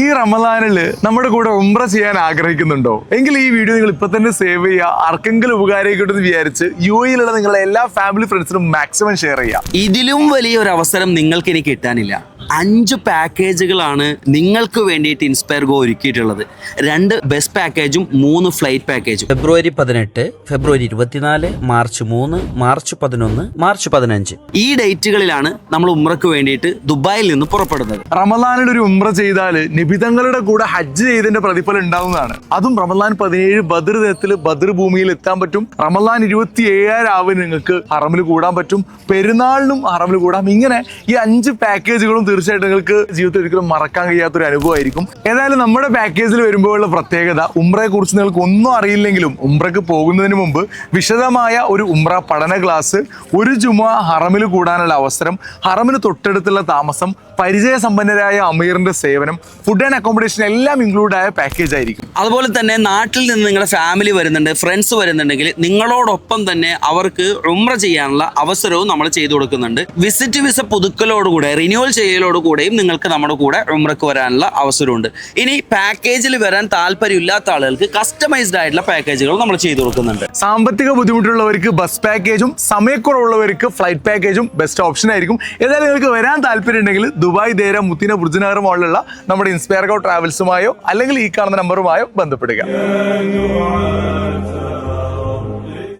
ഈ റമദാനില് നമ്മുടെ കൂടെ ഉംറ ചെയ്യാൻ ആഗ്രഹിക്കുന്നുണ്ടോ എങ്കിൽ ഈ വീഡിയോ നിങ്ങൾ ഇപ്പൊ തന്നെ സേവ് ചെയ്യുക. ആർക്കെങ്കിലും ഉപകാരമായിക്കോട്ടെന്ന് വിചാരിച്ച് UAE-യിലുള്ള നിങ്ങളുടെ എല്ലാ ഫാമിലി ഫ്രണ്ട്സിനും മാക്സിമം ഷെയർ ചെയ്യുക. ഇതിലും വലിയൊരു അവസരം നിങ്ങൾക്ക് ഇനി കിട്ടാനില്ല. 5 പാക്കേജുകളാണ് നിങ്ങൾക്ക് വേണ്ടിയിട്ട് ഇൻസ്പയർഗോ ഒരുക്കിയിട്ടുള്ളത്. 2 ബസ് പാക്കേജും 3 ഫ്ലൈറ്റ് പാക്കേജും. ഫെബ്രുവരി 18, ഫെബ്രുവരി 24, മാർച്ച് 3, മാർച്ച് 11, മാർച്ച് 15. ഈ ഡേറ്റുകളിലാണ് നമ്മൾ ഉംറയ്ക്ക് വേണ്ടിയിട്ട് ദുബായിൽ നിന്ന് പുറപ്പെടുന്നത്. റമദാനിൽ ഒരു ഉംറ ചെയ്താല് നിബിതങ്ങളുടെ കൂടെ ഹജ്ജ് ചെയ്തതിന്റെ പ്രതിഫലം ഉണ്ടാവുന്നതാണ്. അതും റമദാൻ 17 ബദർ ദിനത്തിൽ ബദർ ഭൂമിയിൽ എത്താൻ പറ്റും. റമദാൻ 27 രാവിലെ നിങ്ങൾക്ക് ഹറമിൽ കൂടാൻ പറ്റും. പെരുന്നാളിനും ഹറമിൽ കൂടാം. ഇങ്ങനെ ഈ 5 പാക്കേജുകളും തീർച്ചയായിട്ടും നിങ്ങൾക്ക് ജീവിതത്തിൽ ഒരിക്കലും മറക്കാൻ കഴിയാത്തൊരു അനുഭവമായിരിക്കും. ഏതായാലും നമ്മുടെ പാക്കേജിൽ വരുമ്പോഴുള്ള പ്രത്യേകത, ഉംറയെ കുറിച്ച് നിങ്ങൾക്ക് ഒന്നും അറിയില്ലെങ്കിലും ഉംറയ്ക്ക് പോകുന്നതിന് മുമ്പ് വിശദമായ ഒരു ഉംറ പഠന ക്ലാസ്, ഒരു ജുമുഅ ഹറമിൽ കൂടാനുള്ള അവസരം, ഹറമിന് തൊട്ടടുത്തുള്ള താമസം, പരിചയസമ്പന്നരായ അമീറിന്റെ സേവനം, ഫുഡ് ആൻഡ് അക്കോമഡേഷൻ എല്ലാം ഇൻക്ലൂഡ് ആയ പാക്കേജ് ആയിരിക്കും. അതുപോലെ തന്നെ നാട്ടിൽ നിന്ന് നിങ്ങളുടെ ഫാമിലി വരുന്നുണ്ട്, ഫ്രണ്ട്സ് വരുന്നുണ്ടെങ്കിൽ നിങ്ങളോടൊപ്പം തന്നെ അവർക്ക് ഉംറ ചെയ്യാനുള്ള അവസരവും നമ്മൾ ചെയ്തു കൊടുക്കുന്നുണ്ട്. വിസിറ്റ് വിസ പുതുക്കലോടുകൂടെ റിന്യൂവൽ ചെയ്യലോടുകൂടെയും നിങ്ങൾക്ക് നമ്മുടെ കൂടെ ഉംറയ്ക്ക് വരാനുള്ള അവസരമുണ്ട്. ഇനി പാക്കേജിൽ വരാൻ താല്പര്യമില്ലാത്ത ആളുകൾക്ക് കസ്റ്റമൈസ്ഡ് ആയിട്ടുള്ള പാക്കേജുകൾ നമ്മൾ ചെയ്തു കൊടുക്കുന്നുണ്ട്. സാമ്പത്തിക ബുദ്ധിമുട്ടുള്ളവർക്ക് ബസ് പാക്കേജും സമയക്കുറവുള്ളവർക്ക് ഫ്ലൈറ്റ് പാക്കേജും ബെസ്റ്റ് ഓപ്ഷൻ ആയിരിക്കും. ഏതായാലും നിങ്ങൾക്ക് വരാൻ താല്പര്യം ഉണ്ടെങ്കിൽ ദുബായ് ദേര മുത്തിന ബുർജുനഗർ മോളിലുള്ള നമ്മുടെ ഇൻസ്പയർഗോ ട്രാവൽസുമായോ അല്ലെങ്കിൽ ഈ കാണുന്ന നമ്പറുമായോ ബന്ധപ്പെടുക.